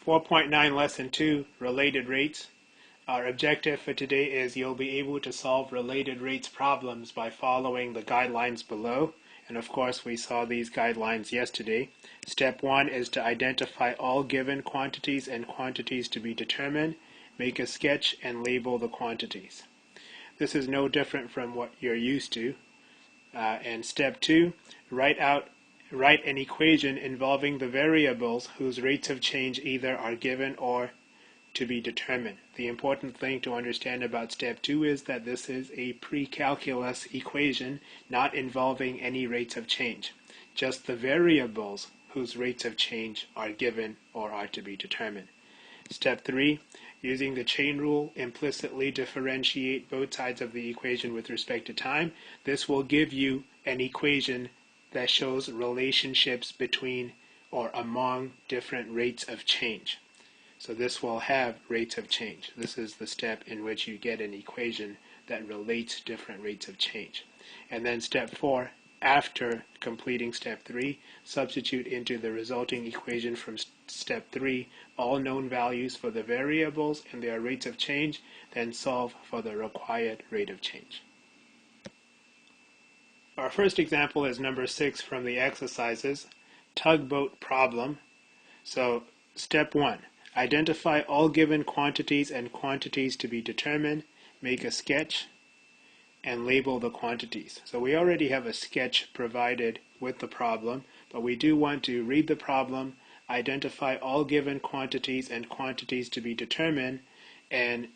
4.9 Lesson 2, Related Rates. Our objective for today is you'll be able to solve related rates problems by following the guidelines below. And of course, we saw these guidelines yesterday. Step 1 is to identify all given quantities and quantities to be determined, make a sketch, and label the quantities. This is no different from what you're used to. And step 2, write an equation involving the variables whose rates of change either are given or to be determined. The important thing to understand about step 2 is that this is a pre-calculus equation not involving any rates of change, just the variables whose rates of change are given or are to be determined. Step 3, using the chain rule, implicitly differentiate both sides of the equation with respect to time. This will give you an equation that shows relationships between or among different rates of change. So this will have rates of change. This is the step in which you get an equation that relates different rates of change. And then step 4, after completing step 3, substitute into the resulting equation from step 3 all known values for the variables and their rates of change, then solve for the required rate of change. Our first example is number 6 from the exercises, tugboat problem. So step 1, identify all given quantities and quantities to be determined, make a sketch, and label the quantities. So we already have a sketch provided with the problem, but we do want to read the problem, identify all given quantities and quantities to be determined, and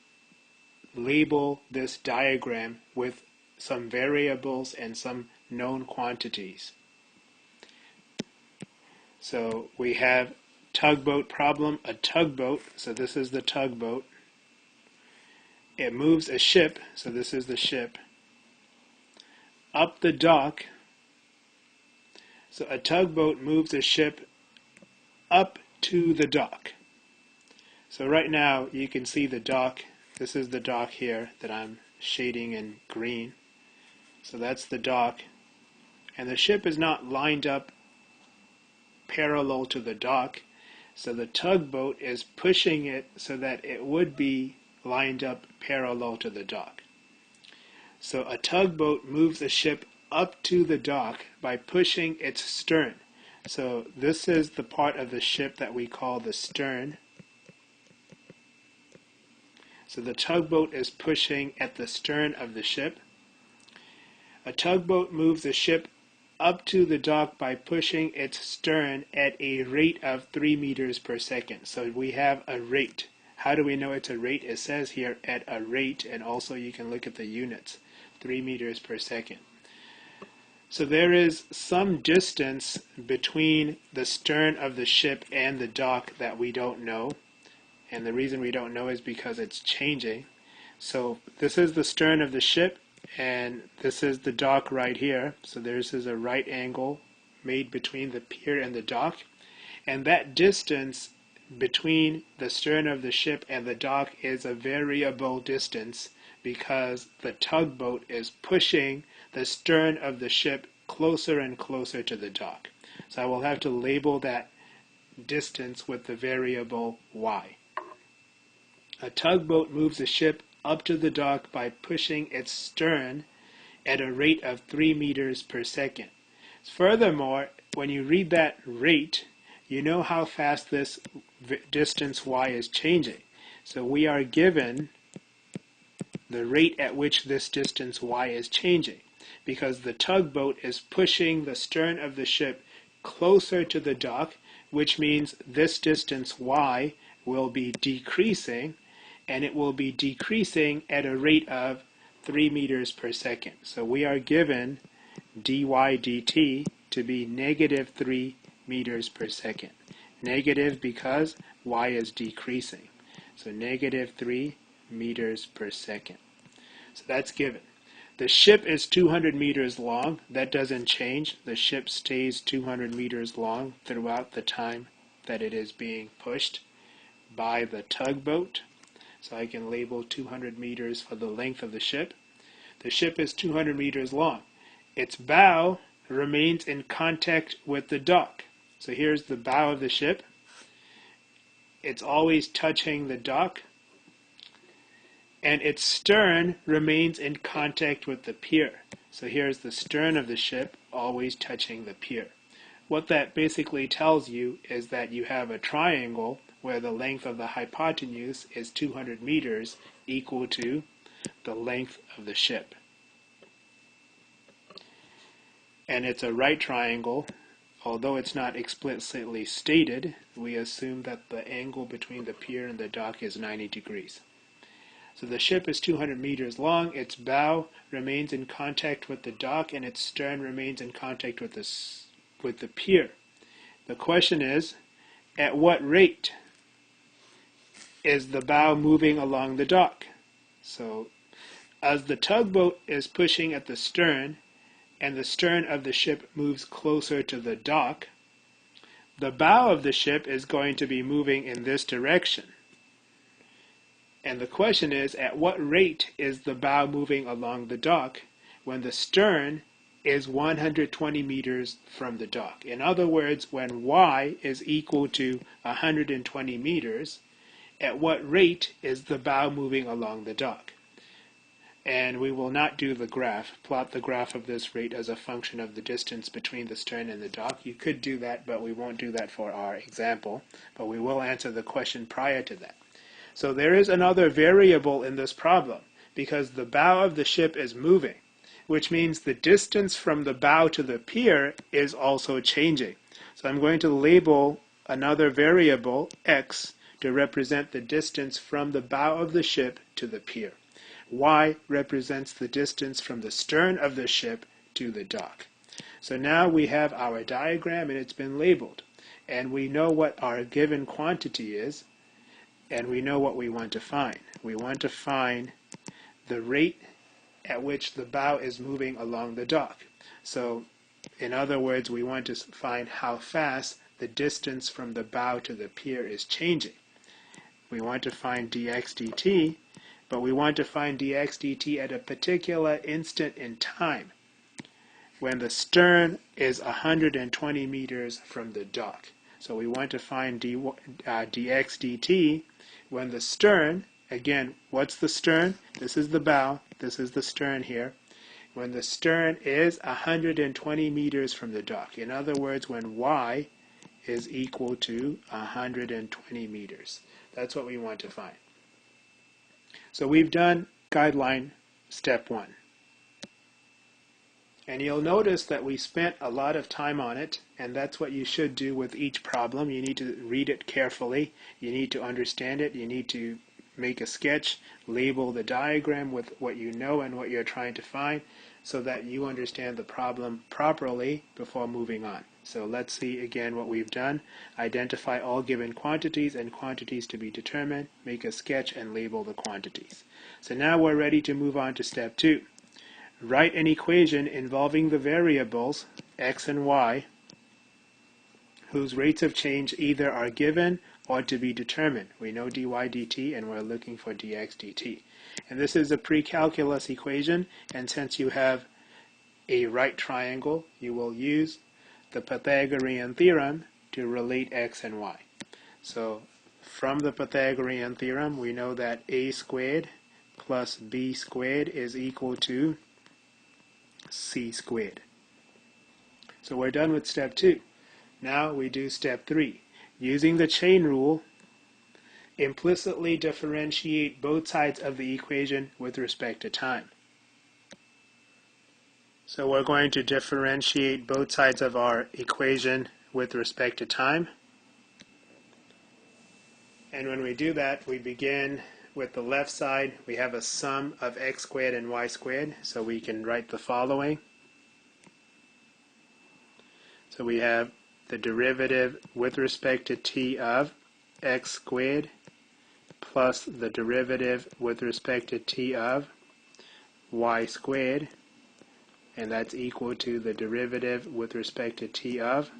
label this diagram with some variables and some known quantities. So we have tugboat problem, a tugboat, so this is the tugboat. It moves a ship, so this is the ship, up the dock. So a tugboat moves a ship up to the dock. So right now you can see the dock. This is the dock here that I'm shading in green. So that's the dock. And the ship is not lined up parallel to the dock. So the tugboat is pushing it so that it would be lined up parallel to the dock. So a tugboat moves a ship up to the dock by pushing its stern. So this is the part of the ship that we call the stern. So the tugboat is pushing at the stern of the ship. A tugboat moves a ship up to the dock by pushing its stern at a rate of 3 meters per second. So we have a rate. How do we know it's a rate? It says here at a rate, and also you can look at the units, 3 meters per second. So there is some distance between the stern of the ship and the dock that we don't know. And the reason we don't know is because it's changing. So this is the stern of the ship, and this is the dock right here. So this is a right angle made between the pier and the dock. And that distance between the stern of the ship and the dock is a variable distance because the tugboat is pushing the stern of the ship closer and closer to the dock. So I will have to label that distance with the variable y. A tugboat moves a ship up to the dock by pushing its stern at a rate of 3 meters per second. Furthermore, when you read that rate, you know how fast this distance y is changing. So we are given the rate at which this distance y is changing because the tugboat is pushing the stern of the ship closer to the dock, which means this distance y will be decreasing, and it will be decreasing at a rate of 3 meters per second. So we are given dy dt to be negative 3 meters per second. Negative because y is decreasing. So negative 3 meters per second. So that's given. The ship is 200 meters long. That doesn't change. The ship stays 200 meters long throughout the time that it is being pushed by the tugboat. So I can label 200 meters for the length of the ship. The ship is 200 meters long. Its bow remains in contact with the dock. So here's the bow of the ship. it's always touching the dock, and its stern remains in contact with the pier. So here's the stern of the ship always touching the pier. What that basically tells you is that you have a triangle where the length of the hypotenuse is 200 meters, equal to the length of the ship. And it's a right triangle. Although it's not explicitly stated, we assume that the angle between the pier and the dock is 90 degrees. So the ship is 200 meters long, its bow remains in contact with the dock, and its stern remains in contact with the pier. The question is, at what rate is the bow moving along the dock? So as the tugboat is pushing at the stern, and the stern of the ship moves closer to the dock, the bow of the ship is going to be moving in this direction. And the question is, at what rate is the bow moving along the dock when the stern is 120 meters from the dock? In other words, when y is equal to 120 meters, at what rate is the bow moving along the dock? And we will not do the graph, plot the graph of this rate as a function of the distance between the stern and the dock. You could do that, but we won't do that for our example. But we will answer the question prior to that. So there is another variable in this problem, because the bow of the ship is moving, which means the distance from the bow to the pier is also changing. So I'm going to label another variable, x, to represent the distance from the bow of the ship to the pier. Y represents the distance from the stern of the ship to the dock. So now we have our diagram, and it's been labeled. And we know what our given quantity is, and we know what we want to find. We want to find the rate at which the bow is moving along the dock. So in other words, we want to find how fast the distance from the bow to the pier is changing. We want to find dx dt, but we want to find dx dt at a particular instant in time when the stern is 120 meters from the dock. So we want to find dx dt when the stern, again, what's the stern? This is the bow, this is the stern here. When the stern is 120 meters from the dock. In other words, when y is equal to 120 meters. That's what we want to find. So we've done guideline step 1. And you'll notice that we spent a lot of time on it, and that's what you should do with each problem. You need to read it carefully, you need to understand it, you need to make a sketch, label the diagram with what you know and what you're trying to find, so that you understand the problem properly before moving on. So let's see again what we've done. Identify all given quantities and quantities to be determined, make a sketch, and label the quantities. So now we're ready to move on to step 2. Write an equation involving the variables x and y whose rates of change either are given or to be determined. We know dy dt, and we're looking for dx dt. And this is a pre-calculus equation, and since you have a right triangle, you will use the Pythagorean theorem to relate x and y. So from the Pythagorean theorem, we know that a squared plus b squared is equal to c squared. So we're done with step 2. Now we do step 3. Using the chain rule, implicitly differentiate both sides of the equation with respect to time. So we're going to differentiate both sides of our equation with respect to time. And when we do that, we begin with the left side. We have a sum of x squared and y squared, so we can write the following. So we have the derivative with respect to t of x squared plus the derivative with respect to t of y squared, and that's equal to the derivative with respect to t of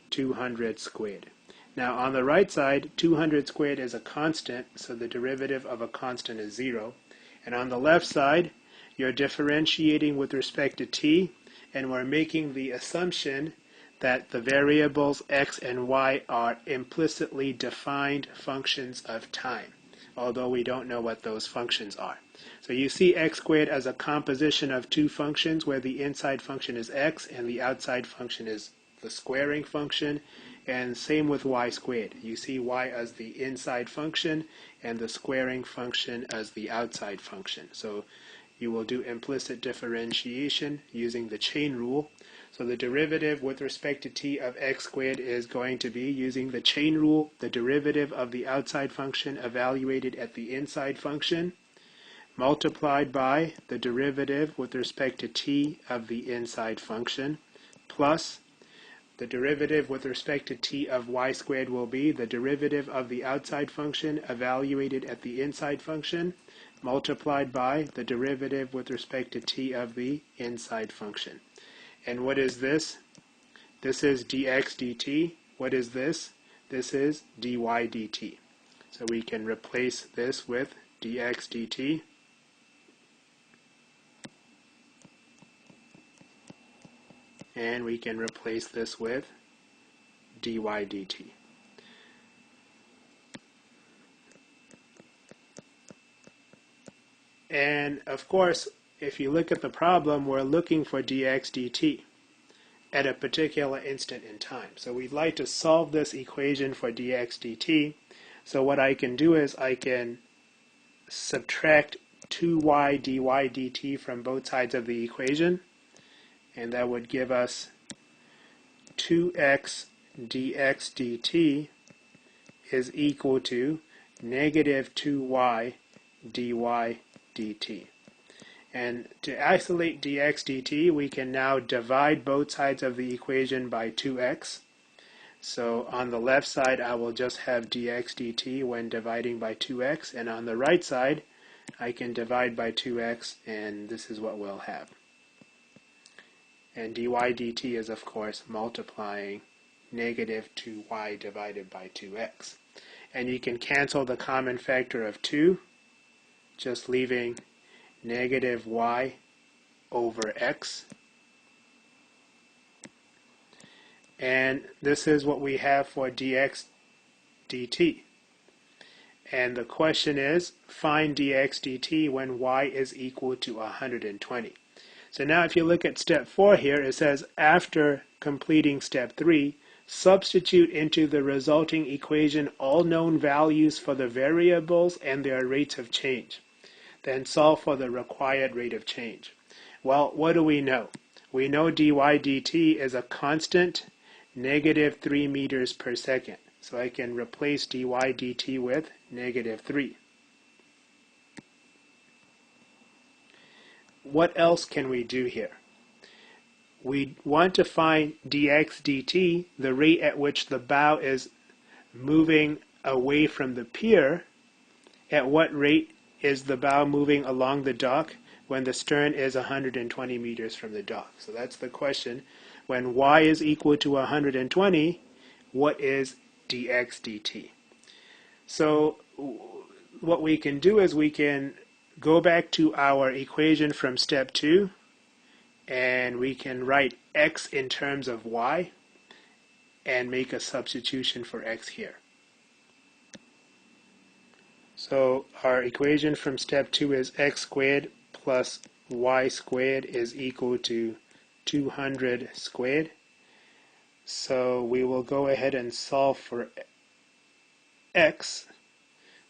200 squared. Now on the right side, 200 squared is a constant, so the derivative of a constant is 0. And on the left side, you're differentiating with respect to t, and we're making the assumption that the variables x and y are implicitly defined functions of time, although we don't know what those functions are. So you see x squared as a composition of two functions where the inside function is x and the outside function is the squaring function, and same with y squared. You see y as the inside function and the squaring function as the outside function. So you will do implicit differentiation using the chain rule. So the derivative with respect to t of x squared is going to be, using the chain rule, the derivative of the outside function evaluated at the inside function multiplied by the derivative with respect to t of the inside function, plus the derivative with respect to t of y squared will be the derivative of the outside function evaluated at the inside function multiplied by the derivative with respect to t of the inside function. And what is this? This is dx dt. What is this? This is dy dt. So we can replace this with dx dt. And we can replace this with dy dt. And of course, if you look at the problem, we're looking for dx dt at a particular instant in time. So we'd like to solve this equation for dx dt. So what I can do is I can subtract 2y dy dt from both sides of the equation, and that would give us 2x dx dt is equal to negative 2y dy dt. And to isolate dx dt, we can now divide both sides of the equation by 2x. So on the left side, I will just have dx dt when dividing by 2x, and on the right side, I can divide by 2x, and this is what we'll have. And dy dt is, of course, multiplying negative 2y divided by 2x. And you can cancel the common factor of 2, just leaving negative y over x. And this is what we have for dx dt. And the question is, find dx dt when y is equal to 120. So now if you look at step 4 here, it says after completing step 3, substitute into the resulting equation all known values for the variables and their rates of change. Then solve for the required rate of change. Well, what do we know? We know dy dt is a constant, negative 3 meters per second. So I can replace dy dt with negative 3. What else can we do here? We want to find dx dt, the rate at which the bow is moving away from the pier. At what rate is the bow moving along the dock when the stern is 120 meters from the dock? So that's the question. When y is equal to 120, what is dx dt? So what we can do is we can go back to our equation from step 2, and we can write x in terms of y and make a substitution for x here. So our equation from step 2 is x squared plus y squared is equal to 200 squared. So we will go ahead and solve for x.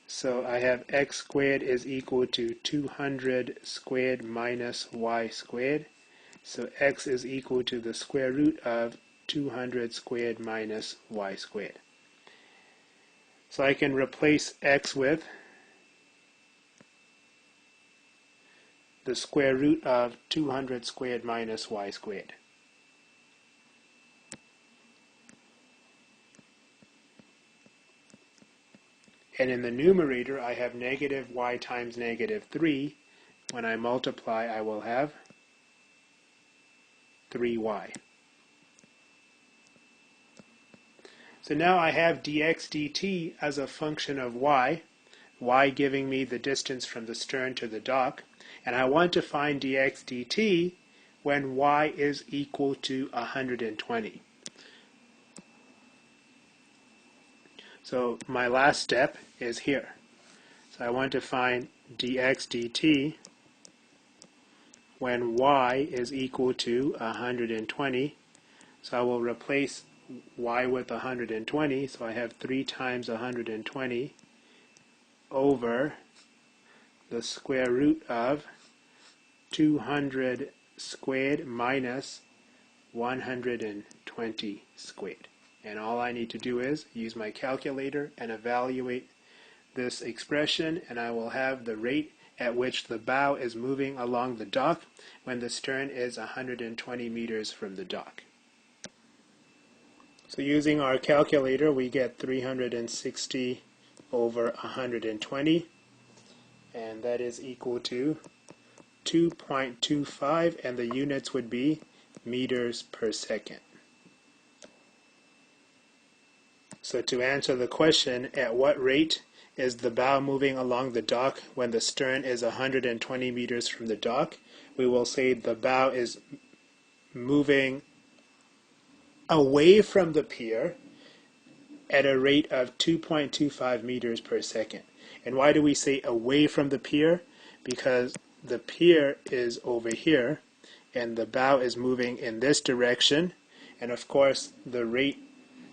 So I have x squared is equal to 200 squared minus y squared. So x is equal to the square root of 200 squared minus y squared. So I can replace x with the square root of 200 squared minus y squared. And in the numerator, I have negative y times negative 3. When I multiply, I will have 3y. So now I have dx dt as a function of y giving me the distance from the stern to the dock, and I want to find dx dt when y is equal to 120. So my last step is here. So I want to find dx dt when y is equal to 120. So I will replace y with 120. So I have 3 times 120 over the square root of 200 squared minus 120 squared. And all I need to do is use my calculator and evaluate this expression, and I will have the rate at which the bow is moving along the dock when the stern is 120 meters from the dock. So using our calculator, we get 360 over 120, and that is equal to 2.25, and the units would be meters per second. So to answer the question, at what rate is the bow moving along the dock when the stern is 120 meters from the dock, we will say the bow is moving away from the pier at a rate of 2.25 meters per second. And why do we say away from the pier? Because the pier is over here and the bow is moving in this direction, and of course the rate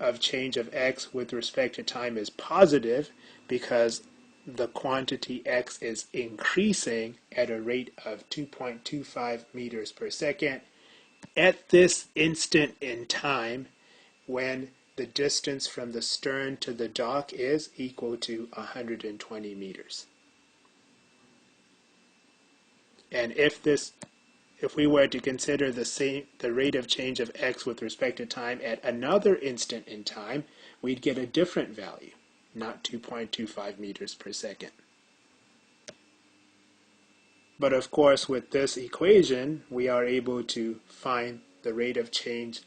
of change of x with respect to time is positive because the quantity x is increasing at a rate of 2.25 meters per second at this instant in time when the distance from the stern to the dock is equal to 120 meters. And if we were to consider the rate of change of x with respect to time at another instant in time, we'd get a different value, not 2.25 meters per second. But of course, with this equation, we are able to find the rate of change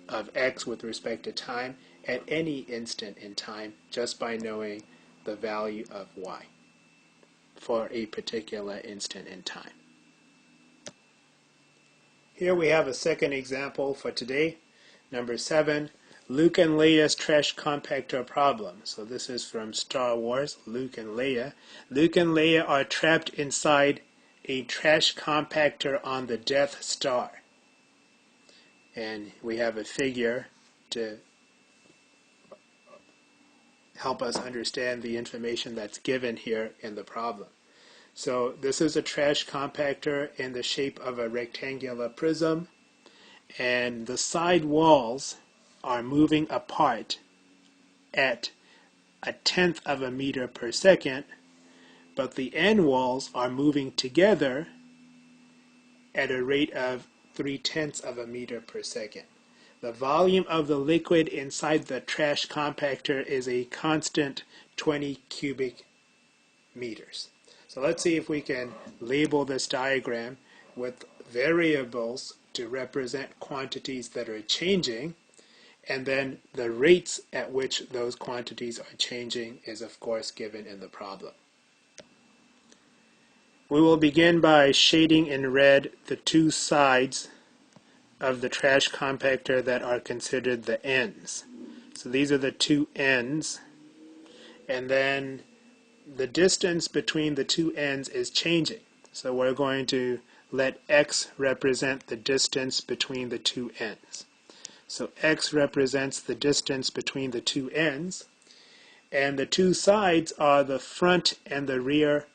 of x with respect to time at any instant in time just by knowing the value of y for a particular instant in time. Here we have a second example for today, number 7, Luke and Leia's trash compactor problem. So this is from Star Wars, Luke and Leia. Luke and Leia are trapped inside a trash compactor on the Death Star. And we have a figure to help us understand the information that's given here in the problem. So this is a trash compactor in the shape of a rectangular prism, and the side walls are moving apart at 1/10 of a meter per second, but the end walls are moving together at a rate of 3/10 of a meter per second. The volume of the liquid inside the trash compactor is a constant 20 cubic meters. So let's see if we can label this diagram with variables to represent quantities that are changing, and then the rates at which those quantities are changing is of course given in the problem. We will begin by shading in red the two sides of the trash compactor that are considered the ends. So these are the two ends, and then the distance between the two ends is changing. So we're going to let x represent the distance between the two ends. So x represents the distance between the two ends, and the two sides are the front and the rear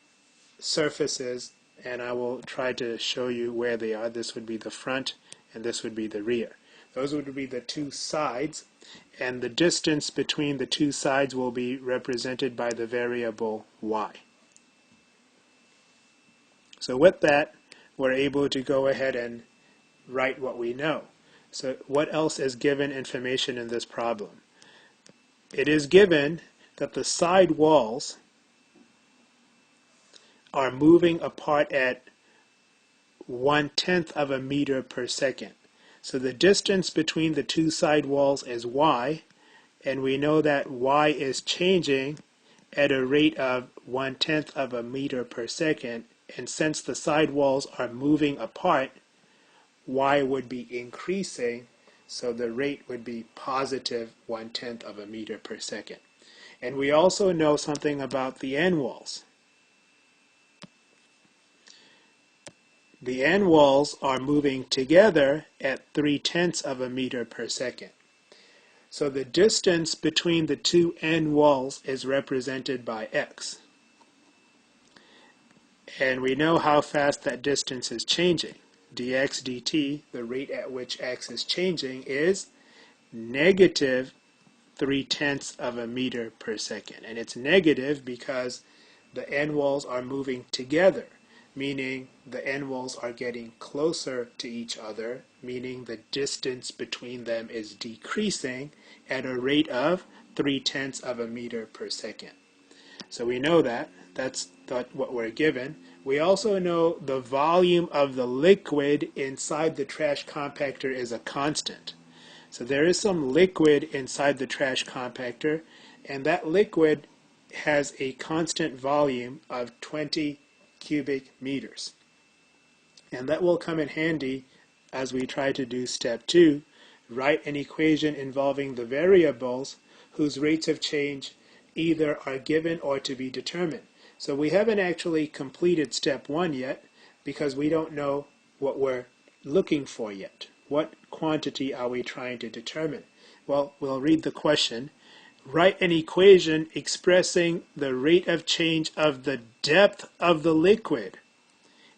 surfaces, and I will try to show you where they are. This would be the front and this would be the rear. Those would be the two sides, and the distance between the two sides will be represented by the variable y. So with that, we're able to go ahead and write what we know. So what else is given information in this problem? It is given that the side walls are moving apart at 1/10 of a meter per second. So the distance between the two side walls is y, and we know that y is changing at a rate of 1/10 of a meter per second, and since the side walls are moving apart, y would be increasing, so the rate would be positive 1/10 of a meter per second. And we also know something about the end walls. The end walls are moving together at 3/10 of a meter per second. So the distance between the two end walls is represented by x. And we know how fast that distance is changing. dx dt, the rate at which x is changing, is negative 3/10 of a meter per second. And it's negative because the end walls are moving together, meaning the end walls are getting closer to each other, meaning the distance between them is decreasing at a rate of 3/10 of a meter per second. So we know that. That's what we're given. We also know the volume of the liquid inside the trash compactor is a constant. So there is some liquid inside the trash compactor, and that liquid has a constant volume of 20 cubic meters. And that will come in handy as we try to do step 2, write an equation involving the variables whose rates of change either are given or to be determined. So we haven't actually completed step 1 yet because we don't know what we're looking for yet. What quantity are we trying to determine? Well, we'll read the question. Write an equation expressing the rate of change of the depth of the liquid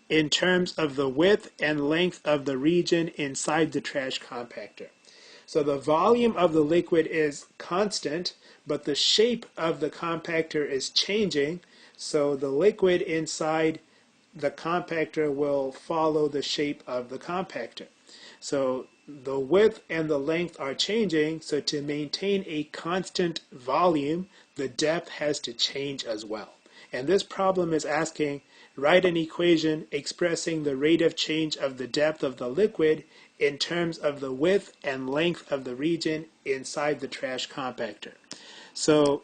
in terms of the width and length of the region inside the trash compactor. So the volume of the liquid is constant, but the shape of the compactor is changing, so the liquid inside the compactor will follow the shape of the compactor. So the width and the length are changing, so to maintain a constant volume, the depth has to change as well. And this problem is asking, write an equation expressing the rate of change of the depth of the liquid in terms of the width and length of the region inside the trash compactor. So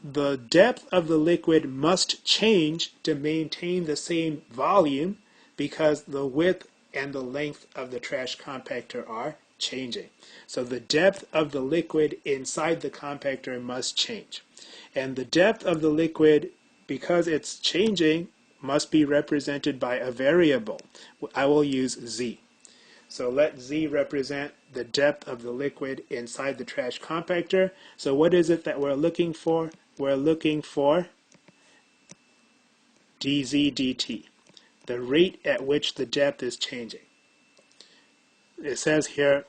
the depth of the liquid must change to maintain the same volume because the width and the length of the trash compactor are changing. So the depth of the liquid inside the compactor must change. And the depth of the liquid, because it's changing, must be represented by a variable. I will use z. So let z represent the depth of the liquid inside the trash compactor. So what is it that we're looking for? We're looking for dz dt, the rate at which the depth is changing. It says here,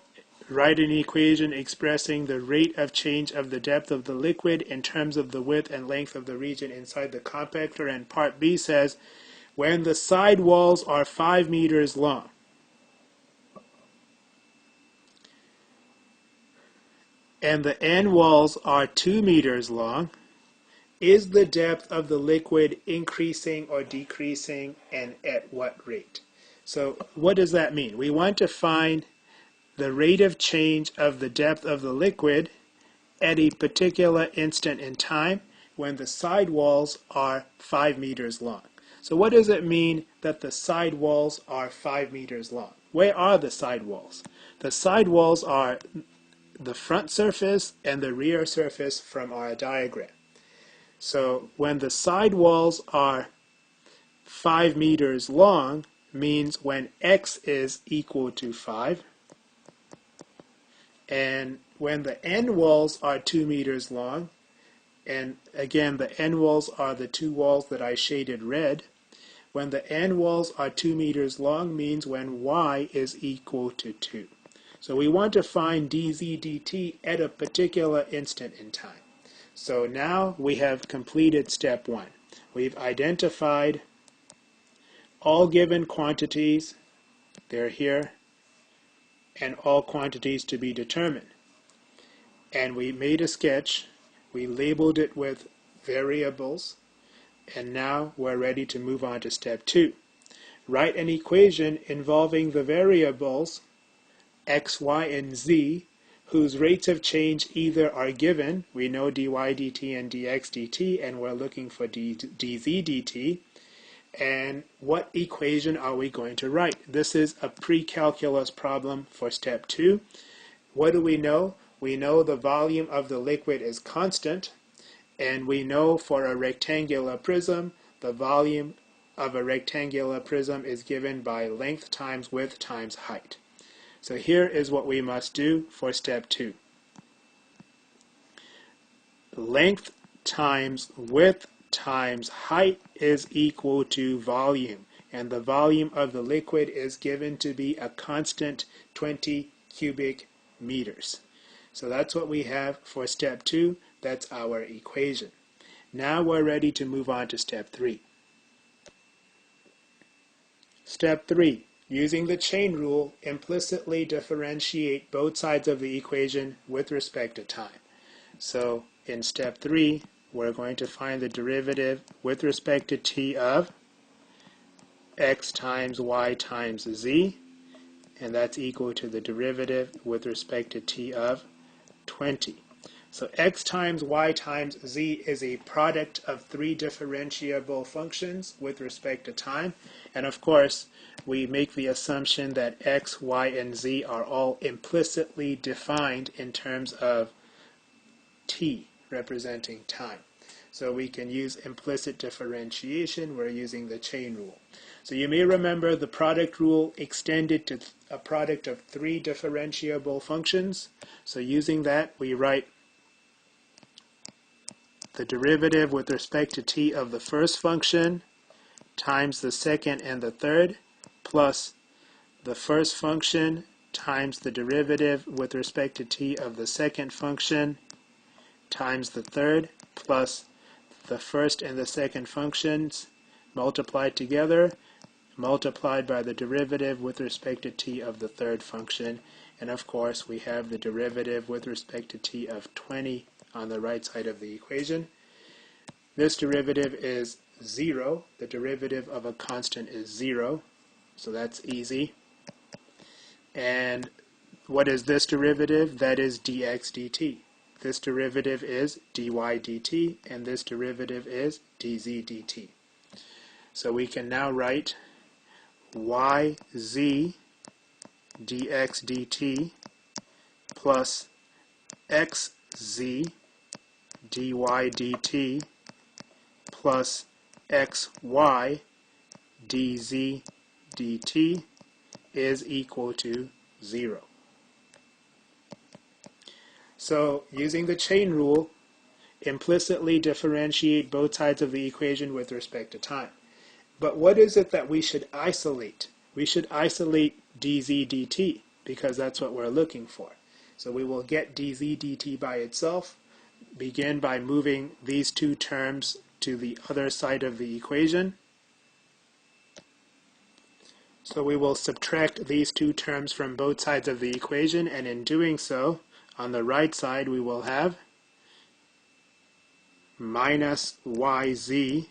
write an equation expressing the rate of change of the depth of the liquid in terms of the width and length of the region inside the compactor. And part B says, when the side walls are 5 meters long, and the end walls are 2 meters long, is the depth of the liquid increasing or decreasing, and at what rate? So what does that mean? We want to find the rate of change of the depth of the liquid at a particular instant in time when the side walls are 5 meters long. So what does it mean that the side walls are 5 meters long? Where are the side walls? The side walls are the front surface and the rear surface from our diagram. So when the side walls are 5 meters long means when x is equal to 5, and when the end walls are 2 meters long, and again the end walls are the two walls that I shaded red, when the end walls are 2 meters long means when y is equal to 2. So we want to find dz dt at a particular instant in time. So now we have completed step 1. We've identified all given quantities, they're here, and all quantities to be determined. And we made a sketch, we labeled it with variables, and now we're ready to move on to step 2. Write an equation involving the variables x, y, and z whose rates of change either are given, we know dy dt and dx dt, and we're looking for dz dt, and what equation are we going to write? This is a pre-calculus problem for step 2. What do we know? We know the volume of the liquid is constant, And we know for a rectangular prism, the volume of a rectangular prism is given by length times width times height. So here is what we must do for step 2. Length times width times height is equal to volume. And the volume of the liquid is given to be a constant 20 cubic meters. So that's what we have for step 2. That's our equation. Now we're ready to move on to step 3. Step 3. Using the chain rule, implicitly differentiate both sides of the equation with respect to time. So in step 3, we're going to find the derivative with respect to t of x times y times z, and that's equal to the derivative with respect to t of 20. So x times y times z is a product of 3 differentiable functions with respect to time. And of course, we make the assumption that x, y, and z are all implicitly defined in terms of t representing time. So we can use implicit differentiation. We're using the chain rule. So you may remember the product rule extended to a product of 3 differentiable functions. So using that, we write the derivative with respect to t of the first function times the second and the third, plus the first function times the derivative with respect to t of the second function times the third, plus the first and the second functions multiplied together, multiplied by the derivative with respect to t of the third function. And of course, we have the derivative with respect to t of 20 on the right side of the equation. This derivative is 0. The derivative of a constant is 0. So that's easy. And what is this derivative? That is dx dt. This derivative is dy dt, and this derivative is dz dt. So we can now write yz dx dt plus xz dy dt plus xy dz dt is equal to 0. So using the chain rule, implicitly differentiate both sides of the equation with respect to time. But what is it that we should isolate? We should isolate dz dt because that's what we're looking for. So we will get dz dt by itself, begin by moving these two terms to the other side of the equation. So we will subtract these two terms from both sides of the equation, and in doing so, on the right side we will have minus yz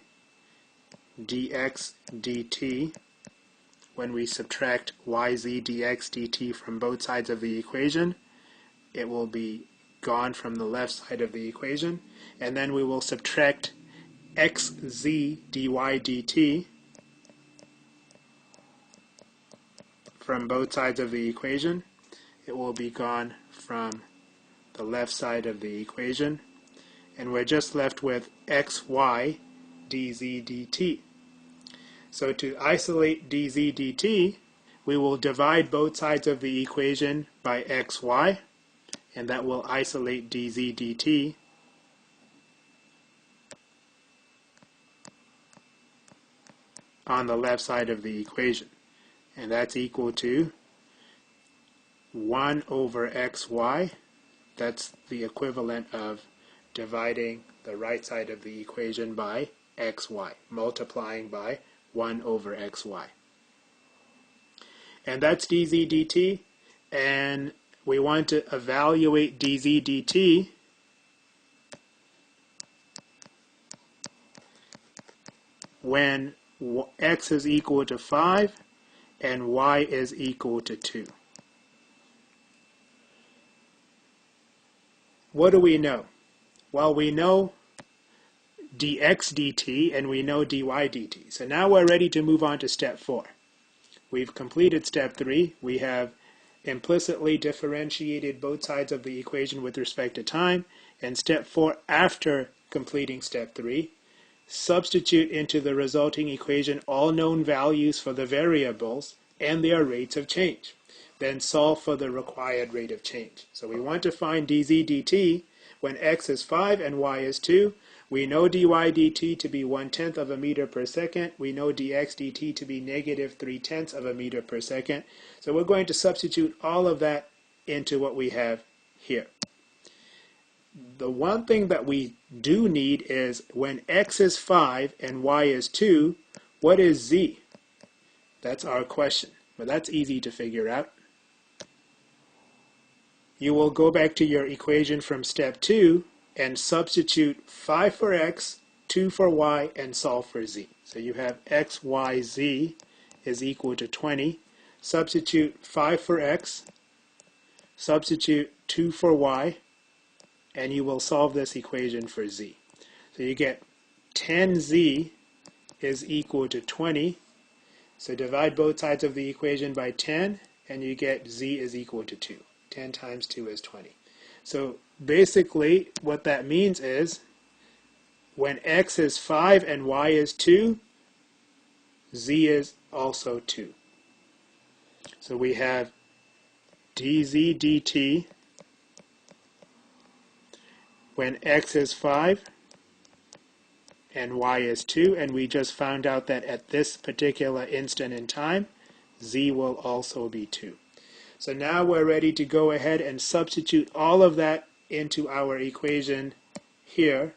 dx dt. When we subtract yz dx dt from both sides of the equation, it will be gone from the left side of the equation. And then we will subtract xz dy dt from both sides of the equation. It will be gone from the left side of the equation. And we're just left with xy dz dt. So to isolate dz dt, we will divide both sides of the equation by xy, and that will isolate dz dt. On the left side of the equation. And that's equal to 1 over xy. That's the equivalent of dividing the right side of the equation by xy, multiplying by 1 over xy. And that's dz dt, and we want to evaluate dz dt when x is equal to 5 and y is equal to 2. What do we know? Well, we know dx dt and we know dy dt. So now we're ready to move on to step 4. We've completed step 3. We have implicitly differentiated both sides of the equation with respect to time. And step 4, after completing step 3. Substitute into the resulting equation all known values for the variables and their rates of change. Then solve for the required rate of change. So we want to find dz dt when x is 5 and y is 2. We know dy dt to be 1/10 of a meter per second. We know dx dt to be negative 3/10 of a meter per second. So we're going to substitute all of that into what we have here. The one thing that we do need is when x is 5 and y is 2, what is z? That's our question. But that's easy to figure out. You will go back to your equation from step 2 and substitute 5 for x, 2 for y, and solve for z. So you have x, y, z is equal to 20. Substitute 5 for x, substitute 2 for y, and you will solve this equation for z. So you get 10z is equal to 20. So divide both sides of the equation by 10, and you get z is equal to 2. 10 times 2 is 20. So basically what that means is when x is 5 and y is 2, z is also 2. So we have dz dt when x is 5 and y is 2, and we just found out that at this particular instant in time, z will also be 2. So now we're ready to go ahead and substitute all of that into our equation here,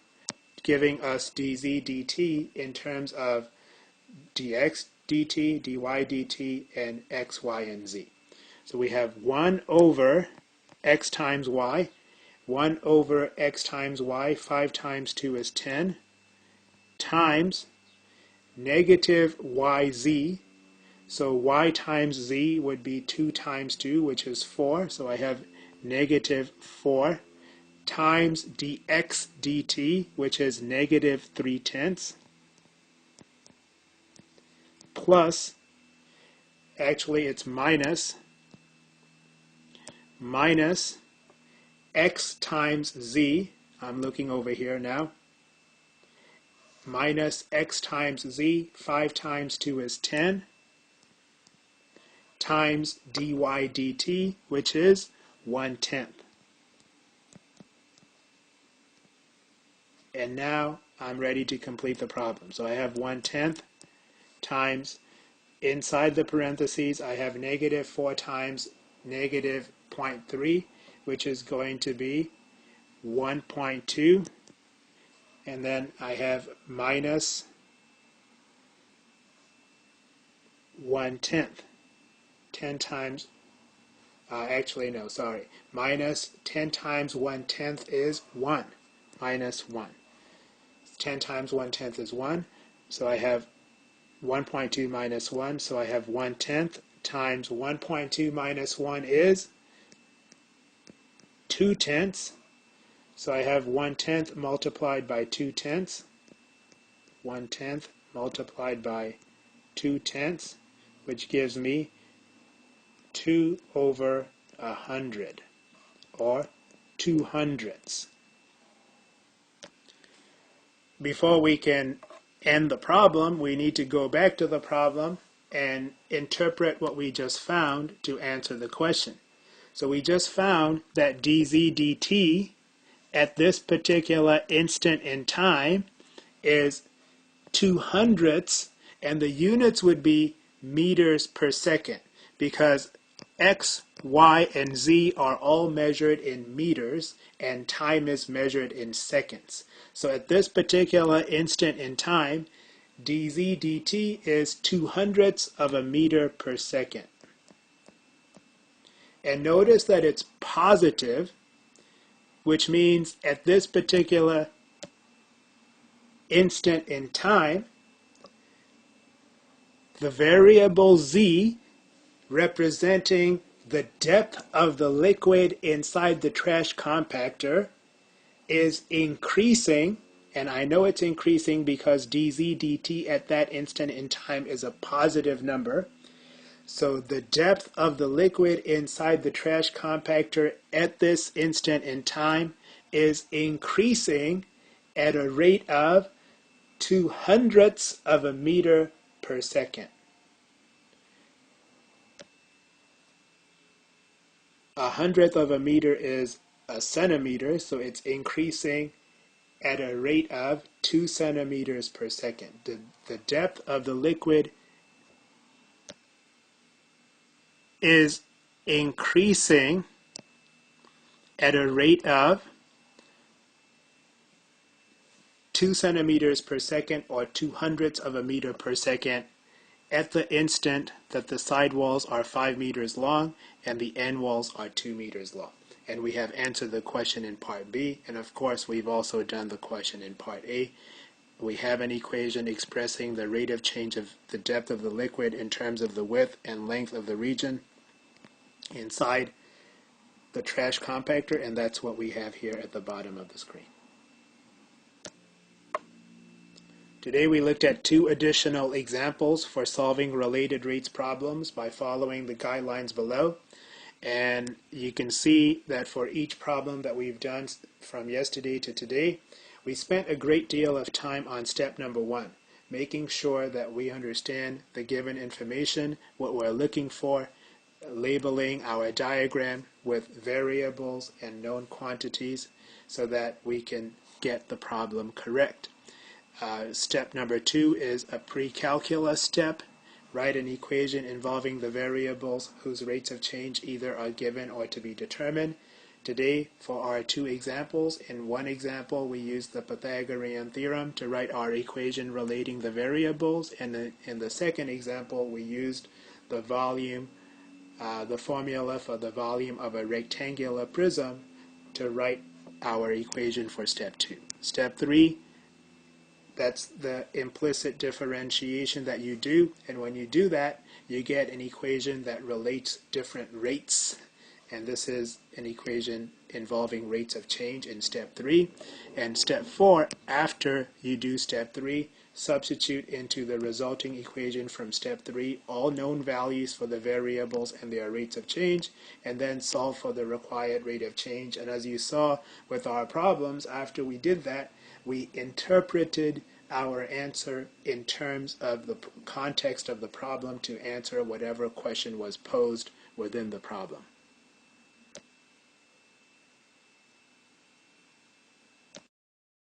giving us dz dt in terms of dx dt, dy dt, and x, y, and z. So we have 1 over x times y, 1 over x times y, 5 times 2 is 10, times negative yz. So y times z would be 2 times 2, which is 4. So I have negative 4, times dx dt, which is negative 3/10, plus, actually it's minus x times z. I'm looking over here now. Minus x times z, 5 times 2 is 10, times dy dt, which is 1/10. And now I'm ready to complete the problem. So I have 1/10 times, inside the parentheses, I have negative 4 times negative 0.3, which is going to be 1.2. And then I have minus 1/10. 10 times, actually no, sorry. Minus 10 times 1/10 is 1. Minus 1. 10 times 1/10 is 1. So I have 1.2 minus 1. So I have 1/10 times 1.2 minus 1 is 2/10. So I have 1/10 multiplied by 2/10. 1/10 multiplied by 2/10, which gives me 2 over 100, or 2/100. Before we can end the problem, we need to go back to the problem and interpret what we just found to answer the question. So we just found that dz dt at this particular instant in time is 2/100, and the units would be meters per second, because x, y, and z are all measured in meters, and time is measured in seconds. So at this particular instant in time, dz dt is 2/100 of a meter per second. And notice that it's positive, which means at this particular instant in time, the variable z, representing the depth of the liquid inside the trash compactor, is increasing, and I know it's increasing because dz dt at that instant in time is a positive number. So the depth of the liquid inside the trash compactor at this instant in time is increasing at a rate of 0.02 of a meter per second. 1/100th of a meter is a centimeter, so it's increasing at a rate of 2 centimeters per second. The depth of the liquid is increasing at a rate of 2 centimeters per second, or 0.02 of a meter per second, at the instant that the side walls are 5 meters long and the end walls are 2 meters long. And we have answered the question in part B, and of course we've also done the question in part A. We have an equation expressing the rate of change of the depth of the liquid in terms of the width and length of the region inside the trash compactor, and that's what we have here at the bottom of the screen. Today we looked at 2 additional examples for solving related rates problems by following the guidelines below. And you can see that for each problem that we've done from yesterday to today, we spent a great deal of time on step number 1, making sure that we understand the given information, what we're looking for, labeling our diagram with variables and known quantities so that we can get the problem correct. Step number 2 is a pre-calculus step. Write an equation involving the variables whose rates of change either are given or to be determined. Today, for our 2 examples, in one example we used the Pythagorean theorem to write our equation relating the variables, and in the second example we used the volume, the formula for the volume of a rectangular prism to write our equation for step 2. Step 3, that's the implicit differentiation that you do, and when you do that, you get an equation that relates different rates, and this is an equation involving rates of change in step 3. And step 4, after you do step 3, substitute into the resulting equation from step 3 all known values for the variables and their rates of change, and then solve for the required rate of change. And as you saw with our problems, after we did that, we interpreted our answer in terms of the context of the problem to answer whatever question was posed within the problem.